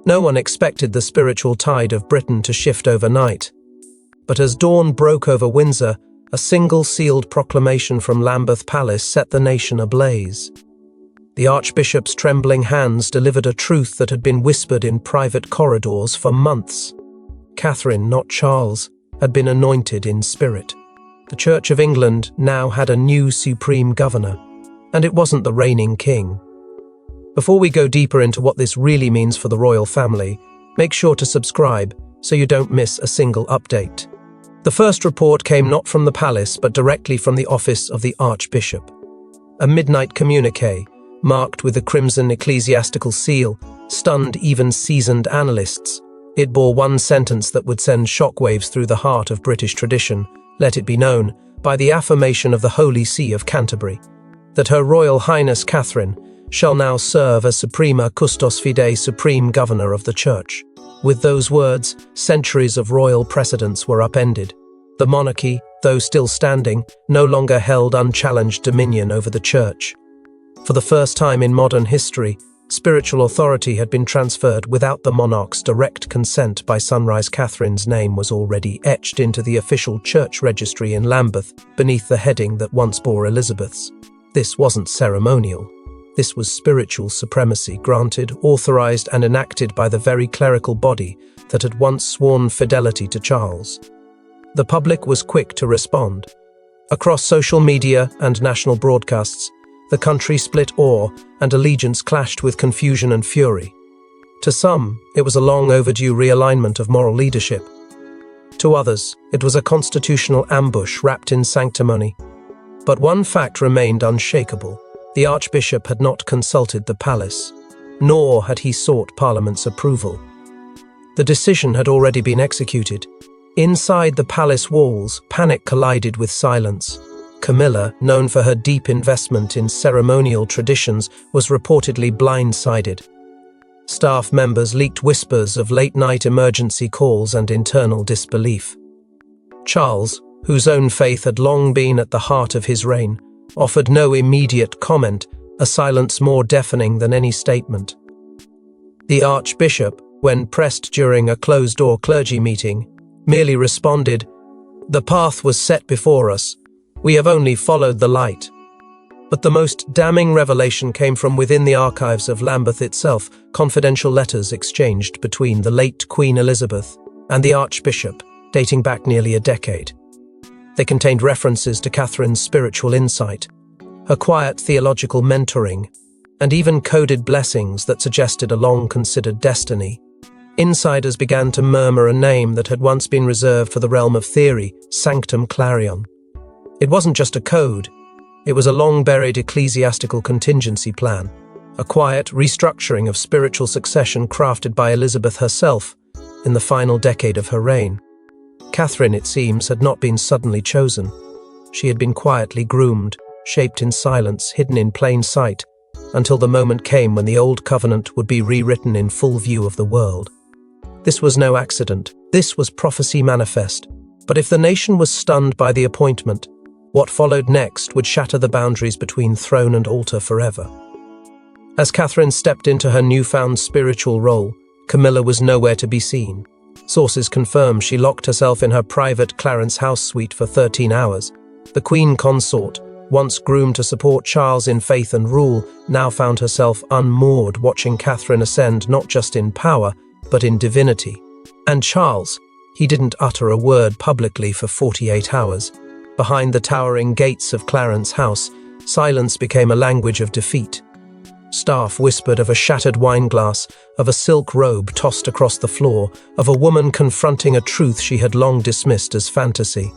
No one expected the spiritual tide of Britain to shift overnight. But as dawn broke over Windsor, a single sealed proclamation from Lambeth Palace set the nation ablaze. The Archbishop's trembling hands delivered a truth that had been whispered in private corridors for months. Catherine, not Charles, had been anointed in spirit. The Church of England now had a new supreme governor, and it wasn't the reigning king. Before we go deeper into what this really means for the royal family, make sure to subscribe so you don't miss a single update. The first report came not from the palace but directly from the office of the Archbishop. A midnight communiqué, marked with a crimson ecclesiastical seal, stunned even seasoned analysts. It bore one sentence that would send shockwaves through the heart of British tradition. Let it be known, by the affirmation of the Holy See of Canterbury, that Her Royal Highness Catherine shall now serve as Suprema Custos Fidei, Supreme Governor of the Church. With those words, centuries of royal precedents were upended. The monarchy, though still standing, no longer held unchallenged dominion over the Church. For the first time in modern history, spiritual authority had been transferred without the monarch's direct consent. By sunrise, Catherine's name was already etched into the official church registry in Lambeth, beneath the heading that once bore Elizabeth's. This wasn't ceremonial. This was spiritual supremacy, granted, authorized and enacted by the very clerical body that had once sworn fidelity to Charles. The public was quick to respond. Across social media and national broadcasts, the country split awe and allegiance clashed with confusion and fury. To some, it was a long overdue realignment of moral leadership. To others, it was a constitutional ambush wrapped in sanctimony. But one fact remained unshakable. The Archbishop had not consulted the palace, nor had he sought Parliament's approval. The decision had already been executed. Inside the palace walls, panic collided with silence. Camilla, known for her deep investment in ceremonial traditions, was reportedly blindsided. Staff members leaked whispers of late-night emergency calls and internal disbelief. Charles, whose own faith had long been at the heart of his reign, offered no immediate comment, a silence more deafening than any statement. The Archbishop, when pressed during a closed-door clergy meeting, merely responded, "The path was set before us. We have only followed the light." But the most damning revelation came from within the archives of Lambeth itself, confidential letters exchanged between the late Queen Elizabeth and the Archbishop, dating back nearly a decade. They contained references to Catherine's spiritual insight, her quiet theological mentoring, and even coded blessings that suggested a long-considered destiny. Insiders began to murmur a name that had once been reserved for the realm of theory, Sanctum Clarion. It wasn't just a code, it was a long-buried ecclesiastical contingency plan, a quiet restructuring of spiritual succession crafted by Elizabeth herself in the final decade of her reign. Catherine, it seems, had not been suddenly chosen. She had been quietly groomed, shaped in silence, hidden in plain sight, until the moment came when the old covenant would be rewritten in full view of the world. This was no accident. This was prophecy manifest. But if the nation was stunned by the appointment, what followed next would shatter the boundaries between throne and altar forever. As Catherine stepped into her newfound spiritual role, Camilla was nowhere to be seen. Sources confirm she locked herself in her private Clarence House suite for 13 hours. The Queen Consort, once groomed to support Charles in faith and rule, now found herself unmoored, watching Catherine ascend not just in power, but in divinity. And Charles, he didn't utter a word publicly for 48 hours. Behind the towering gates of Clarence House, silence became a language of defeat. Staff whispered of a shattered wineglass, of a silk robe tossed across the floor, of a woman confronting a truth she had long dismissed as fantasy.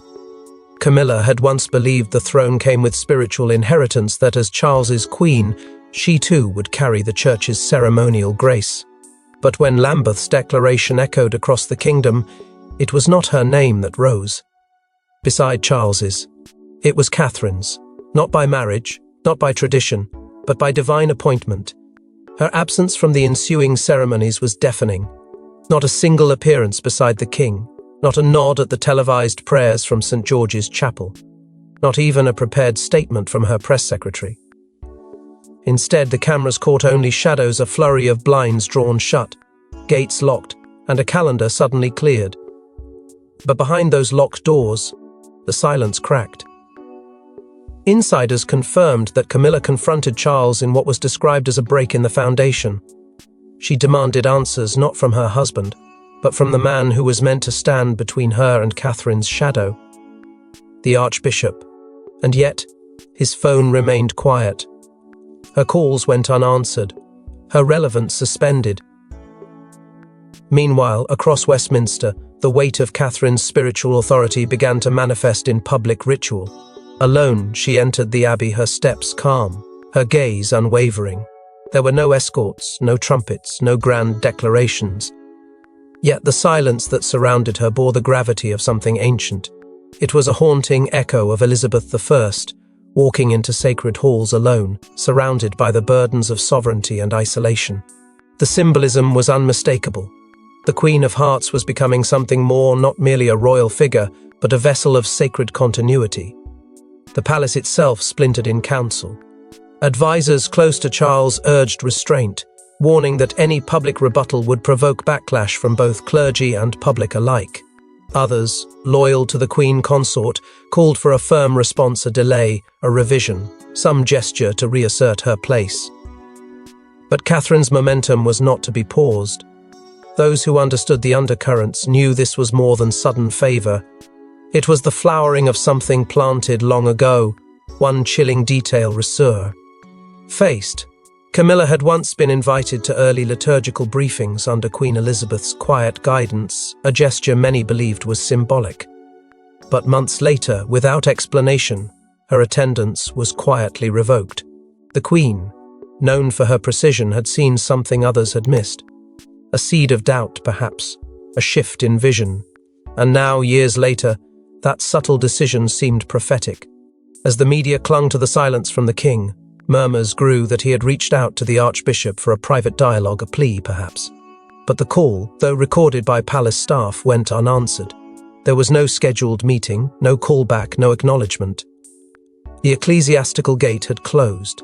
Camilla had once believed the throne came with spiritual inheritance, that as Charles's queen, she too would carry the church's ceremonial grace. But when Lambeth's declaration echoed across the kingdom, it was not her name that rose. Beside Charles's, it was Catherine's, not by marriage, not by tradition, but by divine appointment. Her absence from the ensuing ceremonies was deafening. Not a single appearance beside the king, not a nod at the televised prayers from St. George's Chapel, not even a prepared statement from her press secretary. Instead, the cameras caught only shadows, a flurry of blinds drawn shut, gates locked, and a calendar suddenly cleared. But behind those locked doors, the silence cracked. Insiders confirmed that Camilla confronted Charles in what was described as a break in the foundation. She demanded answers not from her husband, but from the man who was meant to stand between her and Catherine's shadow, the Archbishop. And yet, his phone remained quiet. Her calls went unanswered, her relevance suspended. Meanwhile, across Westminster, the weight of Catherine's spiritual authority began to manifest in public ritual. Alone, she entered the abbey, her steps calm, her gaze unwavering. There were no escorts, no trumpets, no grand declarations. Yet the silence that surrounded her bore the gravity of something ancient. It was a haunting echo of Elizabeth I, walking into sacred halls alone, surrounded by the burdens of sovereignty and isolation. The symbolism was unmistakable. The Queen of Hearts was becoming something more, not merely a royal figure, but a vessel of sacred continuity. The palace itself splintered in council. Advisors close to Charles urged restraint, warning that any public rebuttal would provoke backlash from both clergy and public alike. Others, loyal to the Queen Consort, called for a firm response, a delay, a revision, some gesture to reassert her place. But Catherine's momentum was not to be paused. Those who understood the undercurrents knew this was more than sudden favour. It was the flowering of something planted long ago, one chilling detail resurrected. Faced, Camilla had once been invited to early liturgical briefings under Queen Elizabeth's quiet guidance, a gesture many believed was symbolic. But months later, without explanation, her attendance was quietly revoked. The Queen, known for her precision, had seen something others had missed. A seed of doubt, perhaps, a shift in vision. And now, years later, that subtle decision seemed prophetic. As the media clung to the silence from the king, murmurs grew that he had reached out to the Archbishop for a private dialogue, a plea perhaps. But the call, though recorded by palace staff, went unanswered. There was no scheduled meeting, no callback, no acknowledgement. The ecclesiastical gate had closed.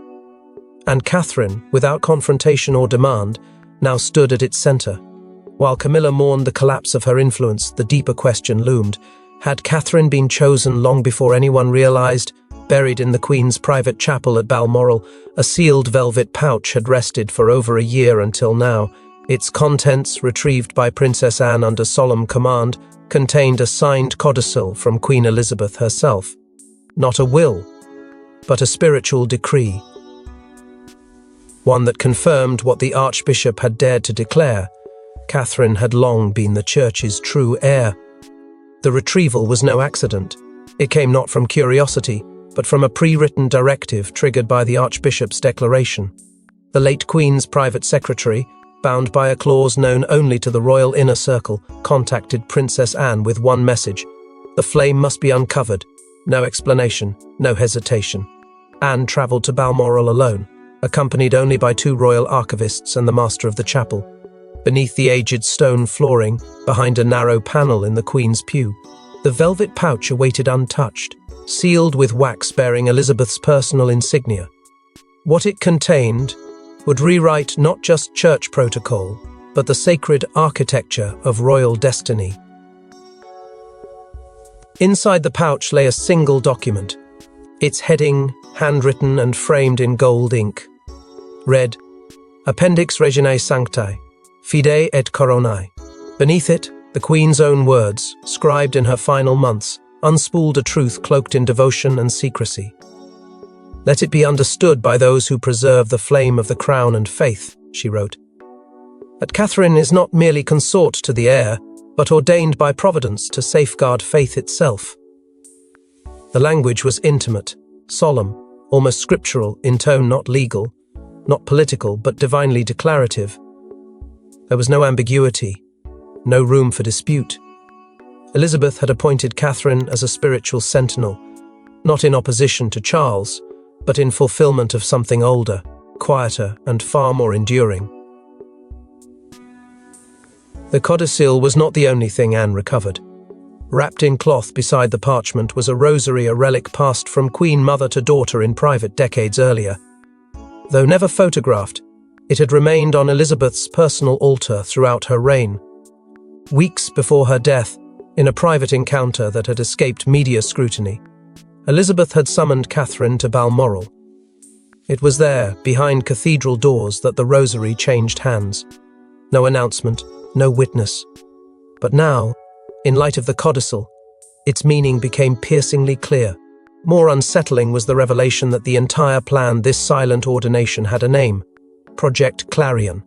And Catherine, without confrontation or demand, now stood at its centre. While Camilla mourned the collapse of her influence, the deeper question loomed. Had Catherine been chosen long before anyone realised? Buried in the Queen's private chapel at Balmoral, a sealed velvet pouch had rested for over a year until now. Its contents, retrieved by Princess Anne under solemn command, contained a signed codicil from Queen Elizabeth herself. Not a will, but a spiritual decree. One that confirmed what the Archbishop had dared to declare. Catherine had long been the Church's true heir. The retrieval was no accident. It came not from curiosity, but from a pre-written directive triggered by the Archbishop's declaration. The late Queen's private secretary, bound by a clause known only to the royal inner circle, contacted Princess Anne with one message: the flame must be uncovered. No explanation, no hesitation. Anne travelled to Balmoral alone, accompanied only by 2 royal archivists and the master of the chapel. Beneath the aged stone flooring, behind a narrow panel in the Queen's pew, the velvet pouch awaited untouched, sealed with wax bearing Elizabeth's personal insignia. What it contained would rewrite not just church protocol, but the sacred architecture of royal destiny. Inside the pouch lay a single document, its heading handwritten and framed in gold ink. Read, Appendix Reginae Sanctae, Fide et Coronae. Beneath it, the Queen's own words, scribed in her final months, unspooled a truth cloaked in devotion and secrecy. Let it be understood by those who preserve the flame of the crown and faith, she wrote, that Catherine is not merely consort to the heir, but ordained by Providence to safeguard faith itself. The language was intimate, solemn, almost scriptural, in tone not legal, not political, but divinely declarative. There was no ambiguity, no room for dispute. Elizabeth had appointed Catherine as a spiritual sentinel, not in opposition to Charles, but in fulfillment of something older, quieter, and far more enduring. The codicil was not the only thing Anne recovered. Wrapped in cloth beside the parchment was a rosary, a relic passed from Queen Mother to daughter in private decades earlier. Though never photographed, It had remained on Elizabeth's personal altar throughout her reign. Weeks before her death, in a private encounter that had escaped media scrutiny, Elizabeth had summoned Catherine to Balmoral. It was there, behind cathedral doors, that the rosary changed hands. No announcement, no witness. But now, in light of the codicil, its meaning became piercingly clear. More unsettling was the revelation that the entire plan, this silent ordination, had a name: Project Clarion,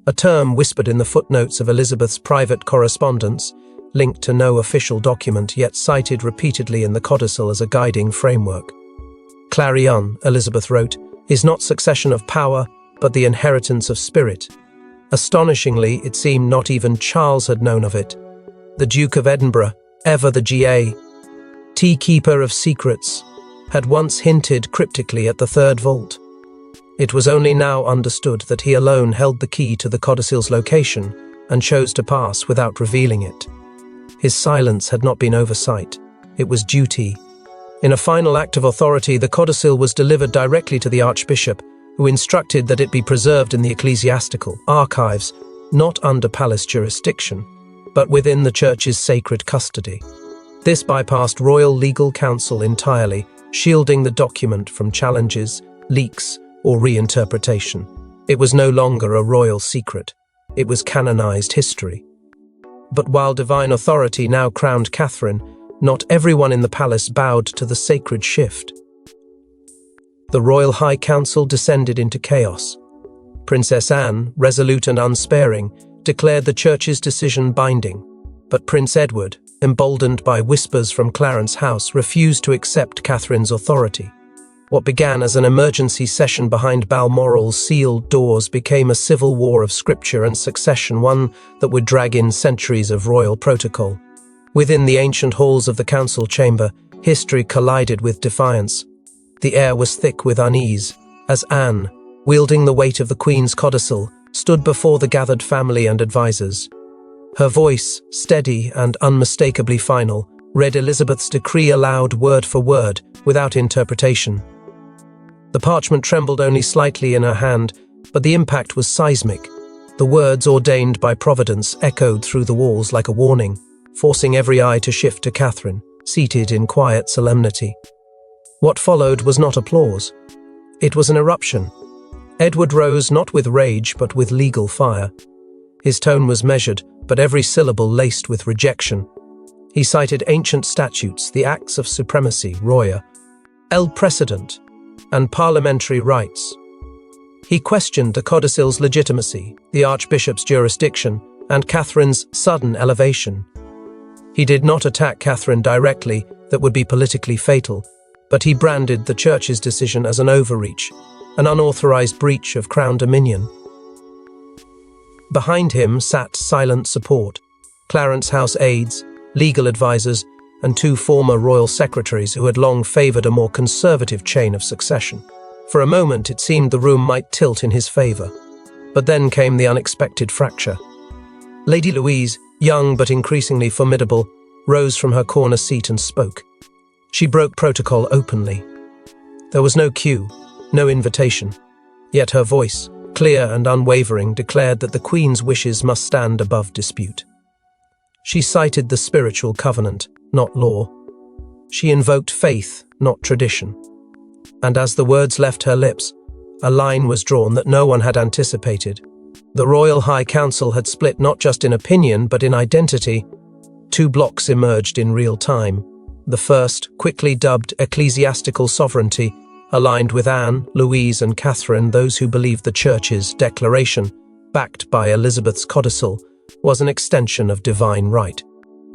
a term whispered in the footnotes of Elizabeth's private correspondence, linked to no official document, yet cited repeatedly in the codicil as a guiding framework. Clarion, Elizabeth wrote, is not succession of power, but the inheritance of spirit. Astonishingly, it seemed not even Charles had known of it. The Duke of Edinburgh, ever the Tea keeper of secrets, had once hinted cryptically at the third vault. It was only now understood that he alone held the key to the codicil's location and chose to pass without revealing it. His silence had not been oversight, it was duty. In a final act of authority, the codicil was delivered directly to the Archbishop, who instructed that it be preserved in the ecclesiastical archives, not under palace jurisdiction, but within the Church's sacred custody. This bypassed royal legal counsel entirely, shielding the document from challenges, leaks, or reinterpretation. It was no longer a royal secret. It was canonized history. But while divine authority now crowned Catherine, not everyone in the palace bowed to the sacred shift. The royal high council descended into chaos. Princess Anne, resolute and unsparing, declared the Church's decision binding, but Prince Edward, emboldened by whispers from Clarence House, refused to accept Catherine's authority. What began as an emergency session behind Balmoral's sealed doors became a civil war of scripture and succession, one that would drag in centuries of royal protocol. Within the ancient halls of the council chamber, history collided with defiance. The air was thick with unease, as Anne, wielding the weight of the Queen's codicil, stood before the gathered family and advisers. Her voice, steady and unmistakably final, read Elizabeth's decree aloud word for word, without interpretation. The parchment trembled only slightly in her hand, but the impact was seismic. The words ordained by Providence echoed through the walls like a warning, forcing every eye to shift to Catherine, seated in quiet solemnity. What followed was not applause. It was an eruption. Edward rose not with rage, but with legal fire. His tone was measured, but every syllable laced with rejection. He cited ancient statutes, the Acts of Supremacy, Roya, El Precedent, and parliamentary rights. He questioned the codicil's legitimacy, the Archbishop's jurisdiction, and Catherine's sudden elevation. He did not attack Catherine directly, that would be politically fatal, but he branded the Church's decision as an overreach, an unauthorized breach of Crown dominion. Behind him sat silent support, Clarence House aides, legal advisers, and two former royal secretaries who had long favoured a more conservative chain of succession. For a moment it seemed the room might tilt in his favour, but then came the unexpected fracture. Lady Louise, young but increasingly formidable, rose from her corner seat and spoke. She broke protocol openly. There was no cue, no invitation, yet her voice, clear and unwavering, declared that the Queen's wishes must stand above dispute. She cited the spiritual covenant, not law. She invoked faith, not tradition. And as the words left her lips, a line was drawn that no one had anticipated. The Royal High Council had split not just in opinion, but in identity. Two blocks emerged in real time. The first, quickly dubbed ecclesiastical sovereignty, aligned with Anne, Louise, and Catherine, those who believed the Church's declaration, backed by Elizabeth's codicil, was an extension of divine right.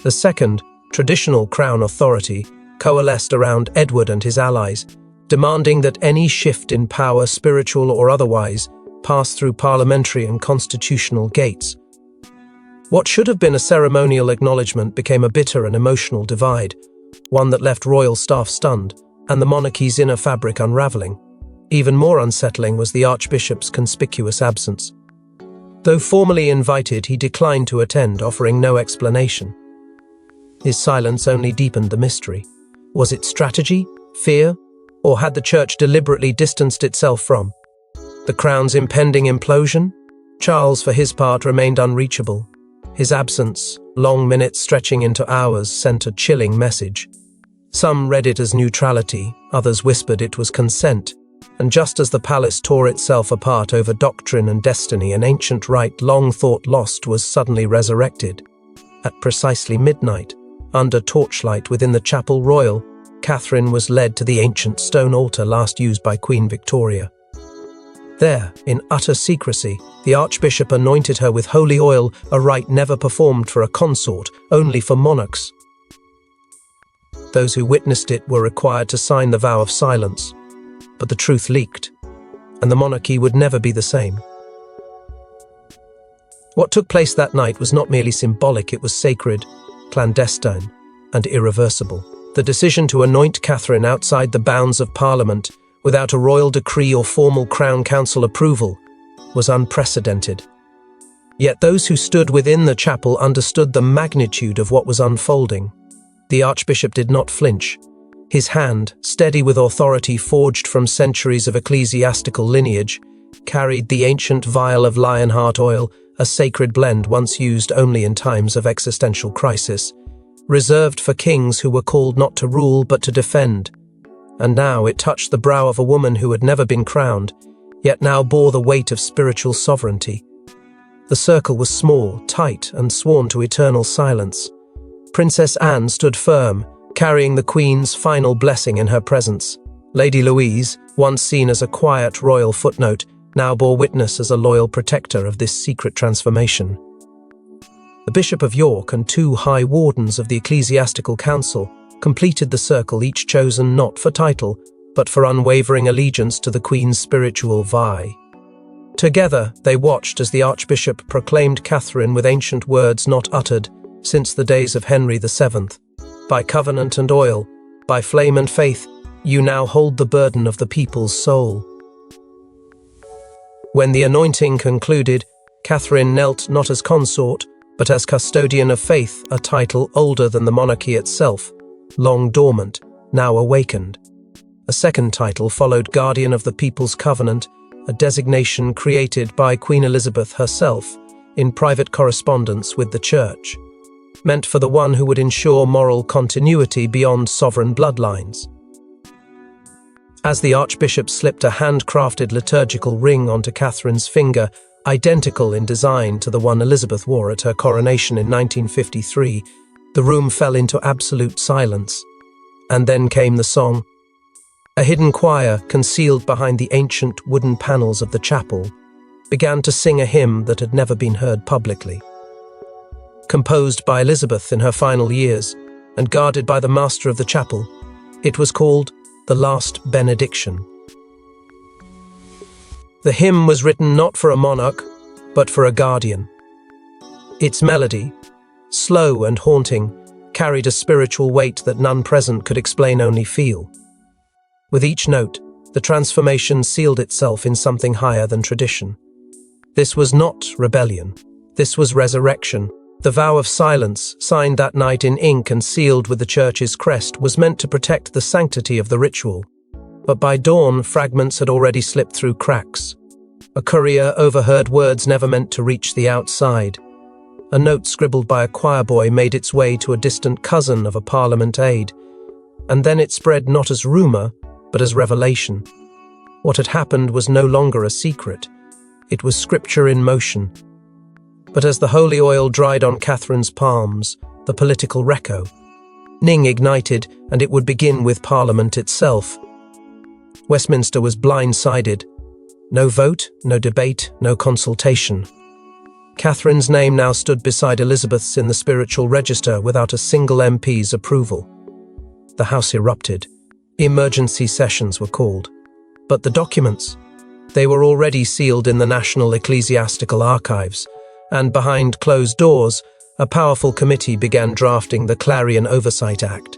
The second, traditional Crown authority, coalesced around Edward and his allies, demanding that any shift in power, spiritual or otherwise, pass through parliamentary and constitutional gates. What should have been a ceremonial acknowledgement became a bitter and emotional divide, one that left royal staff stunned, and the monarchy's inner fabric unravelling. Even more unsettling was the Archbishop's conspicuous absence. Though formally invited, he declined to attend, offering no explanation. His silence only deepened the mystery. Was it strategy, fear, or had the Church deliberately distanced itself from The crown's impending implosion? Charles, for his part, remained unreachable. His absence, long minutes stretching into hours, sent a chilling message. Some read it as neutrality, others whispered it was consent, and just as the palace tore itself apart over doctrine and destiny, an ancient rite long thought lost was suddenly resurrected. At precisely midnight, under torchlight within the Chapel Royal, Catherine was led to the ancient stone altar last used by Queen Victoria. There, in utter secrecy, the Archbishop anointed her with holy oil, a rite never performed for a consort, only for monarchs. Those who witnessed it were required to sign the vow of silence, but the truth leaked, and the monarchy would never be the same. What took place that night was not merely symbolic, it was sacred, clandestine, and irreversible. The decision to anoint Catherine outside the bounds of Parliament, without a royal decree or formal Crown Council approval, was unprecedented. Yet those who stood within the chapel understood the magnitude of what was unfolding. The Archbishop did not flinch. His hand, steady with authority forged from centuries of ecclesiastical lineage, carried the ancient vial of lionheart oil, a sacred blend once used only in times of existential crisis, reserved for kings who were called not to rule but to defend. And now it touched the brow of a woman who had never been crowned, yet now bore the weight of spiritual sovereignty. The circle was small, tight, and sworn to eternal silence. Princess Anne stood firm, carrying the Queen's final blessing in her presence. Lady Louise, once seen as a quiet royal footnote, now bore witness as a loyal protector of this secret transformation. The Bishop of York and 2 high wardens of the Ecclesiastical Council completed the circle, each chosen not for title, but for unwavering allegiance to the Queen's spiritual vie. Together, they watched as the Archbishop proclaimed Catherine with ancient words not uttered since the days of Henry VII. By covenant and oil, by flame and faith, you now hold the burden of the people's soul. When the anointing concluded, Catherine knelt not as consort, but as custodian of faith, a title older than the monarchy itself, long dormant, now awakened. A second title followed, Guardian of the People's Covenant, a designation created by Queen Elizabeth herself in private correspondence with the Church, meant for the one who would ensure moral continuity beyond sovereign bloodlines. As the Archbishop slipped a handcrafted liturgical ring onto Catherine's finger, identical in design to the one Elizabeth wore at her coronation in 1953, the room fell into absolute silence. And then came the song. A hidden choir, concealed behind the ancient wooden panels of the chapel, began to sing a hymn that had never been heard publicly. Composed by Elizabeth in her final years, and guarded by the master of the chapel, it was called The Last Benediction. The hymn was written not for a monarch, but for a guardian. Its melody, slow and haunting, carried a spiritual weight that none present could explain, only feel. With each note, the transformation sealed itself in something higher than tradition. This was not rebellion. This was resurrection. The vow of silence, signed that night in ink and sealed with the Church's crest, was meant to protect the sanctity of the ritual. But by dawn, fragments had already slipped through cracks. A courier overheard words never meant to reach the outside. A note scribbled by a choir boy made its way to a distant cousin of a Parliament aide, and then it spread not as rumour, but as revelation. What had happened was no longer a secret. It was scripture in motion. But as the holy oil dried on Catherine's palms, the political reckoning ignited, and it would begin with Parliament itself. Westminster was blindsided. No vote, no debate, no consultation. Catherine's name now stood beside Elizabeth's in the spiritual register without a single MP's approval. The House erupted. Emergency sessions were called. But the documents? They were already sealed in the National Ecclesiastical Archives, and behind closed doors, a powerful committee began drafting the Clarion Oversight Act.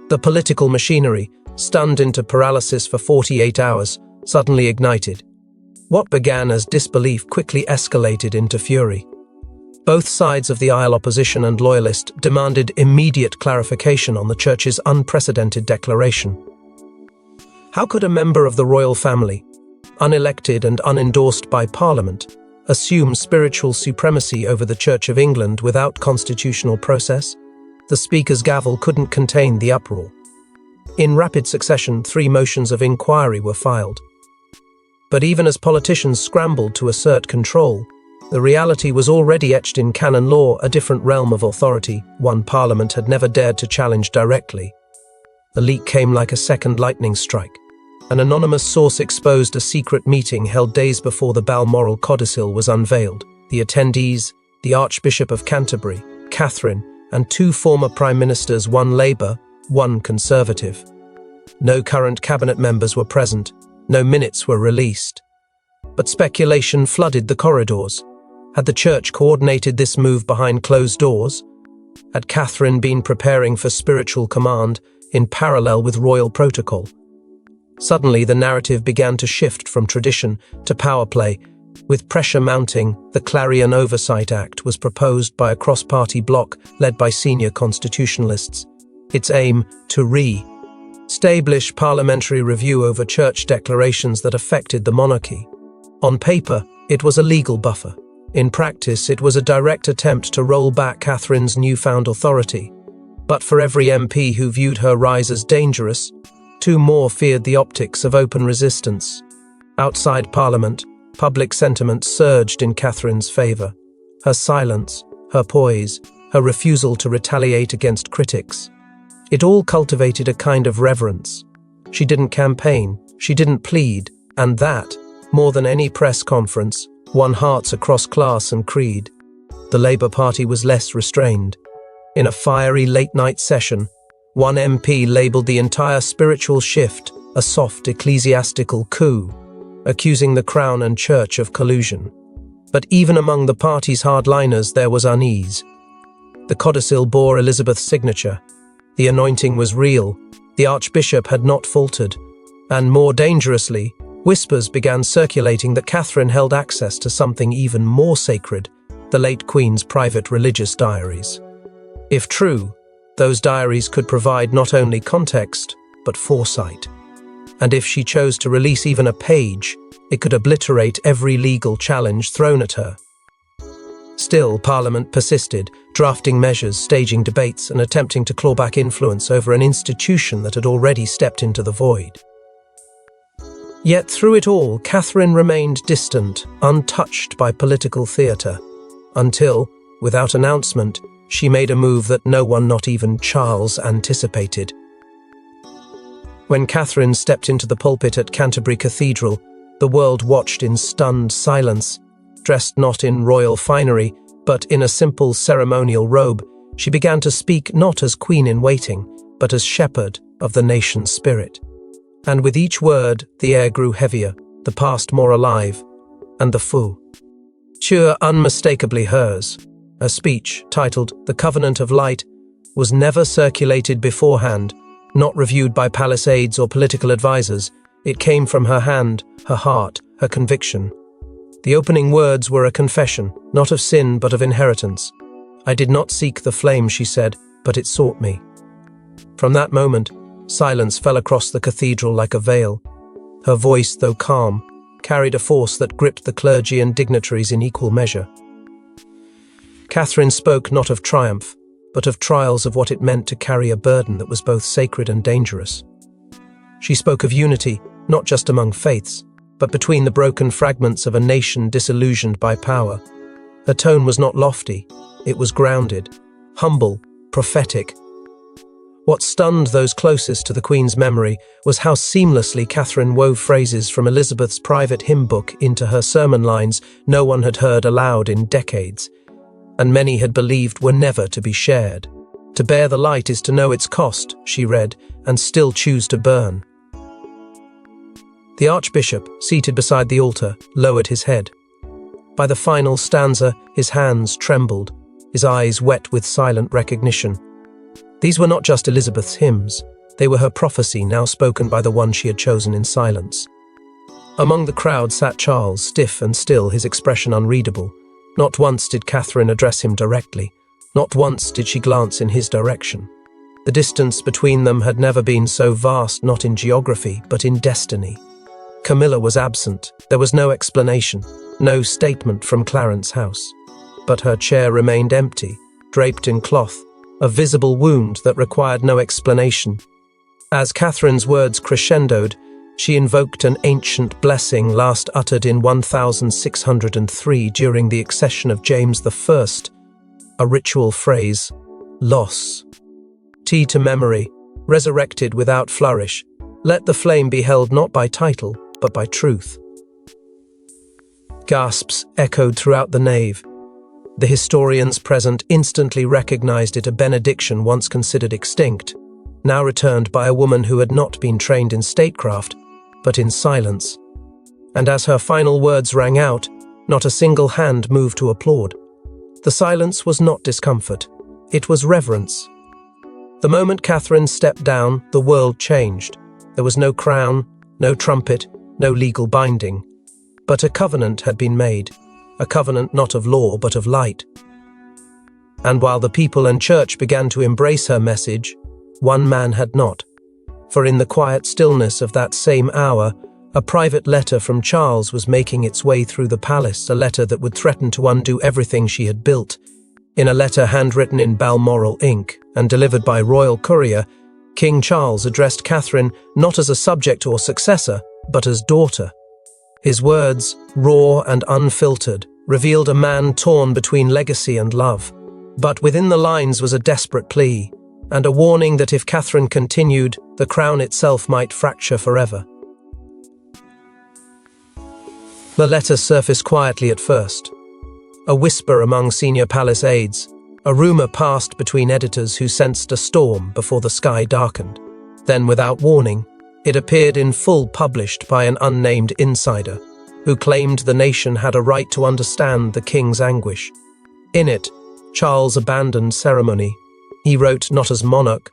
The political machinery, stunned into paralysis for 48 hours, suddenly ignited. What began as disbelief quickly escalated into fury. Both sides of the aisle, opposition and loyalist, demanded immediate clarification on the Church's unprecedented declaration. How could a member of the royal family, unelected and unendorsed by Parliament, assume spiritual supremacy over the Church of England without constitutional process? The Speaker's gavel couldn't contain the uproar. In rapid succession, 3 motions of inquiry were filed. But even as politicians scrambled to assert control, the reality was already etched in canon law, a different realm of authority, one Parliament had never dared to challenge directly. The leak came like a second lightning strike. An anonymous source exposed a secret meeting held days before the Balmoral codicil was unveiled. The attendees, the Archbishop of Canterbury, Catherine, and 2 former Prime Ministers, one Labour, one Conservative. No current cabinet members were present, no minutes were released. But speculation flooded the corridors. Had the Church coordinated this move behind closed doors? Had Catherine been preparing for spiritual command in parallel with royal protocol? Suddenly, the narrative began to shift from tradition to power play. With pressure mounting, the Clarion Oversight Act was proposed by a cross-party bloc led by senior constitutionalists. Its aim to re-establish parliamentary review over church declarations that affected the monarchy. On paper, it was a legal buffer. In practice, it was a direct attempt to roll back Catherine's newfound authority. But for every MP who viewed her rise as dangerous, 2 more feared the optics of open resistance. Outside Parliament, public sentiment surged in Catherine's favour. Her silence, her poise, her refusal to retaliate against critics. It all cultivated a kind of reverence. She didn't campaign, she didn't plead, and that, more than any press conference, won hearts across class and creed. The Labour Party was less restrained. In a fiery late-night session, one MP labelled the entire spiritual shift a soft ecclesiastical coup, accusing the Crown and Church of collusion. But even among the party's hardliners there was unease. The codicil bore Elizabeth's signature. The anointing was real. The Archbishop had not faltered. And more dangerously, whispers began circulating that Catherine held access to something even more sacred, the late Queen's private religious diaries. If true, those diaries could provide not only context, but foresight. And if she chose to release even a page, it could obliterate every legal challenge thrown at her. Still, Parliament persisted, drafting measures, staging debates, and attempting to claw back influence over an institution that had already stepped into the void. Yet through it all, Catherine remained distant, untouched by political theatre, until, without announcement, she made a move that no one, not even Charles, anticipated. When Catherine stepped into the pulpit at Canterbury Cathedral, the world watched in stunned silence. Dressed not in royal finery, but in a simple ceremonial robe, she began to speak not as queen-in-waiting, but as shepherd of the nation's spirit. And with each word, the air grew heavier, the past more alive, and the future unmistakably hers. A speech, titled The Covenant of Light, was never circulated beforehand, not reviewed by palace aides or political advisors. It came from her hand, her heart, her conviction. The opening words were a confession, not of sin but of inheritance. "I did not seek the flame," she said, "but it sought me." From that moment, silence fell across the cathedral like a veil. Her voice, though calm, carried a force that gripped the clergy and dignitaries in equal measure. Catherine spoke not of triumph, but of trials, of what it meant to carry a burden that was both sacred and dangerous. She spoke of unity, not just among faiths, but between the broken fragments of a nation disillusioned by power. Her tone was not lofty, it was grounded, humble, prophetic. What stunned those closest to the Queen's memory was how seamlessly Catherine wove phrases from Elizabeth's private hymn book into her sermon lines no one had heard aloud in decades, and many had believed were never to be shared. "To bear the light is to know its cost," she read, "and still choose to burn." The Archbishop, seated beside the altar, lowered his head. By the final stanza, his hands trembled, his eyes wet with silent recognition. These were not just Elizabeth's hymns, they were her prophecy now spoken by the one she had chosen in silence. Among the crowd sat Charles, stiff and still, his expression unreadable. Not once did Catherine address him directly. Not once did she glance in his direction. The distance between them had never been so vast, not in geography, but in destiny. Camilla was absent. There was no explanation, no statement from Clarence's house. But her chair remained empty, draped in cloth, a visible wound that required no explanation. As Catherine's words crescendoed, she invoked an ancient blessing last uttered in 1603 during the accession of James I, a ritual phrase, loss. Tea to memory, resurrected without flourish, let the flame be held not by title, but by truth. Gasps echoed throughout the nave. The historians present instantly recognized it a benediction once considered extinct, now returned by a woman who had not been trained in statecraft, but in silence. And as her final words rang out, not a single hand moved to applaud. The silence was not discomfort, it was reverence. The moment Catherine stepped down, the world changed. There was no crown, no trumpet, no legal binding. But a covenant had been made, a covenant not of law but of light. And while the people and church began to embrace her message, one man had not. For in the quiet stillness of that same hour, a private letter from Charles was making its way through the palace, a letter that would threaten to undo everything she had built. In a letter handwritten in Balmoral ink and delivered by royal courier, King Charles addressed Catherine not as a subject or successor, but as daughter. His words, raw and unfiltered, revealed a man torn between legacy and love. But within the lines was a desperate plea, and a warning that if Catherine continued, the crown itself might fracture forever. The letter surfaced quietly at first. A whisper among senior palace aides, a rumor passed between editors who sensed a storm before the sky darkened. Then, without warning, it appeared in full, published by an unnamed insider, who claimed the nation had a right to understand the king's anguish. In it, Charles abandoned ceremony. He wrote not as monarch,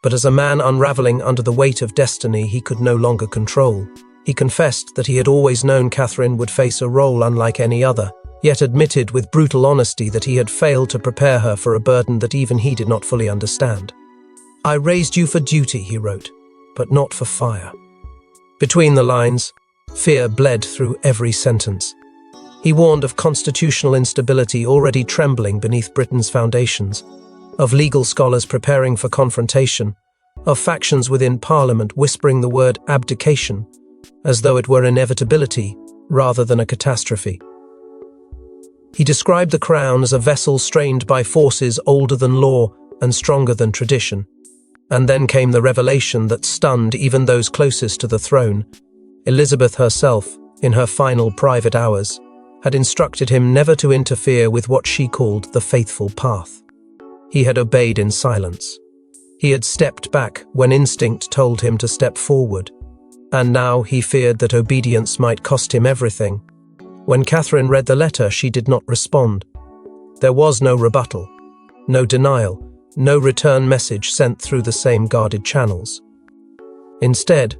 but as a man unraveling under the weight of destiny he could no longer control. He confessed that he had always known Catherine would face a role unlike any other, yet admitted with brutal honesty that he had failed to prepare her for a burden that even he did not fully understand. "I raised you for duty," he wrote, "but not for fire." Between the lines, fear bled through every sentence. He warned of constitutional instability already trembling beneath Britain's foundations, of legal scholars preparing for confrontation, of factions within Parliament whispering the word abdication, as though it were inevitability rather than a catastrophe. He described the crown as a vessel strained by forces older than law and stronger than tradition. And then came the revelation that stunned even those closest to the throne. Elizabeth herself, in her final private hours, had instructed him never to interfere with what she called the faithful path. He had obeyed in silence. He had stepped back when instinct told him to step forward. And now he feared that obedience might cost him everything. When Catherine read the letter, she did not respond. There was no rebuttal, no denial, no return message sent through the same guarded channels. Instead,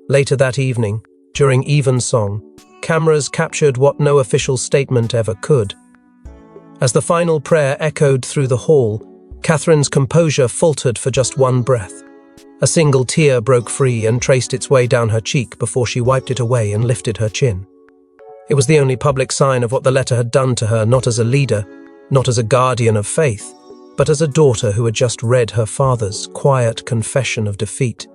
later that evening, during evensong, cameras captured what no official statement ever could. As the final prayer echoed through the hall, Catherine's composure faltered for just one breath. A single tear broke free and traced its way down her cheek before she wiped it away and lifted her chin. It was the only public sign of what the letter had done to her, not as a leader, not as a guardian of faith, but as a daughter who had just read her father's quiet confession of defeat.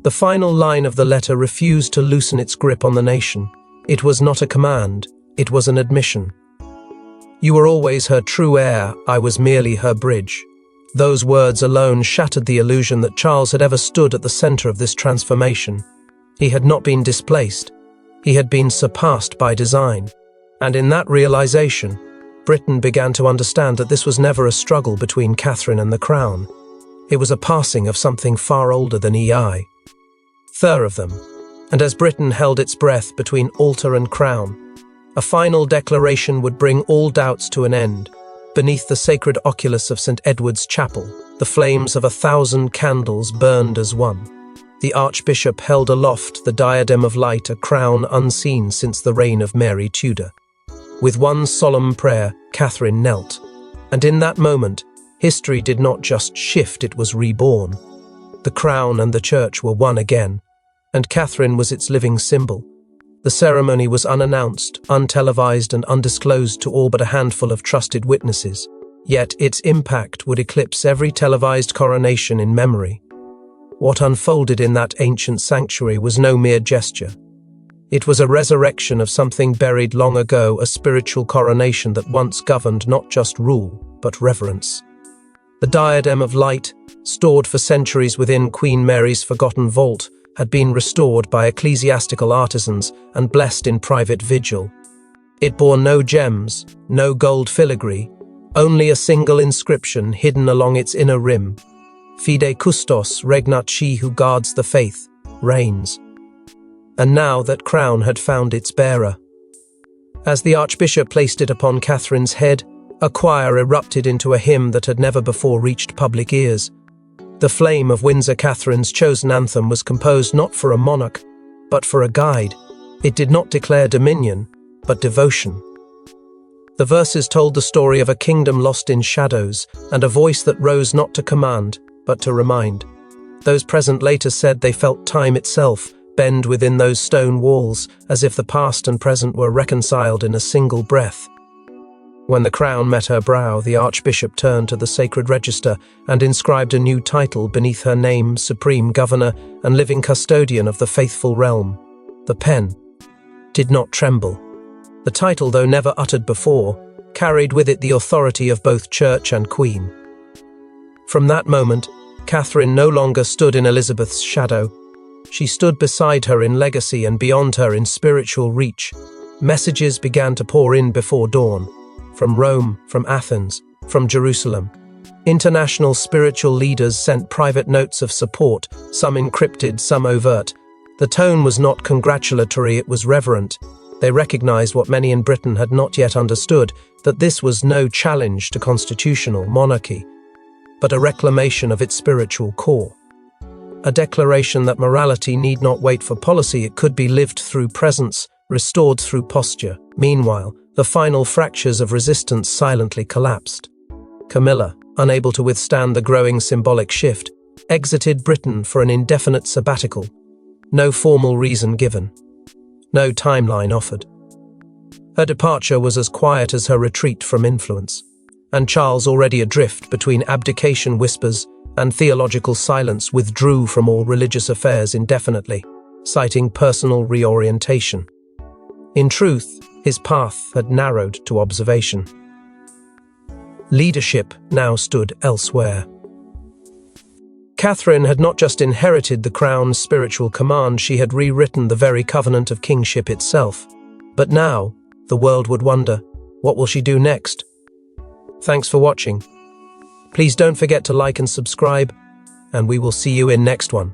The final line of the letter refused to loosen its grip on the nation. It was not a command, it was an admission. "You were always her true heir, I was merely her bridge." Those words alone shattered the illusion that Charles had ever stood at the center of this transformation. He had not been displaced. He had been surpassed by design. And in that realization, Britain began to understand that this was never a struggle between Catherine and the crown. It was a passing of something far older than EI. Third of them. And as Britain held its breath between altar and crown, a final declaration would bring all doubts to an end. Beneath the sacred oculus of St. Edward's Chapel, the flames of 1,000 candles burned as one. The Archbishop held aloft the diadem of light, a crown unseen since the reign of Mary Tudor. With one solemn prayer, Catherine knelt. And in that moment, history did not just shift, it was reborn. The crown and the church were one again, and Catherine was its living symbol, The ceremony was unannounced, untelevised, and undisclosed to all but a handful of trusted witnesses. Yet its impact would eclipse every televised coronation in memory. What unfolded in that ancient sanctuary was no mere gesture. It was a resurrection of something buried long ago, a spiritual coronation that once governed not just rule, but reverence. The diadem of light, stored for centuries within Queen Mary's forgotten vault, had been restored by ecclesiastical artisans and blessed in private vigil. It bore no gems, no gold filigree, only a single inscription hidden along its inner rim. Fide custos regnat, she who guards the faith, reigns. And now that crown had found its bearer. As the Archbishop placed it upon Catherine's head, a choir erupted into a hymn that had never before reached public ears. The flame of Windsor, Catherine's chosen anthem, was composed not for a monarch, but for a guide. It did not declare dominion, but devotion. The verses told the story of a kingdom lost in shadows, and a voice that rose not to command, but to remind. Those present later said they felt time itself bend within those stone walls, as if the past and present were reconciled in a single breath. When the crown met her brow, the Archbishop turned to the sacred register and inscribed a new title beneath her name: Supreme Governor and Living Custodian of the Faithful Realm. The pen did not tremble. The title, though never uttered before, carried with it the authority of both Church and Queen. From that moment, Catherine no longer stood in Elizabeth's shadow. She stood beside her in legacy and beyond her in spiritual reach. Messages began to pour in before dawn. From Rome, from Athens, from Jerusalem. International spiritual leaders sent private notes of support, some encrypted, some overt. The tone was not congratulatory, it was reverent. They recognized what many in Britain had not yet understood, that this was no challenge to constitutional monarchy, but a reclamation of its spiritual core. A declaration that morality need not wait for policy, it could be lived through presence, restored through posture. Meanwhile, the final fractures of resistance silently collapsed. Camilla, unable to withstand the growing symbolic shift, exited Britain for an indefinite sabbatical. No formal reason given. No timeline offered. Her departure was as quiet as her retreat from influence, and Charles, already adrift between abdication whispers and theological silence, withdrew from all religious affairs indefinitely, citing personal reorientation. In truth, his path had narrowed to observation. Leadership now stood elsewhere. Catherine had not just inherited the crown's spiritual command, she had rewritten the very covenant of kingship itself. But now, the world would wonder, what will she do next? Thanks for watching. Please don't forget to like and subscribe, and we will see you in next one.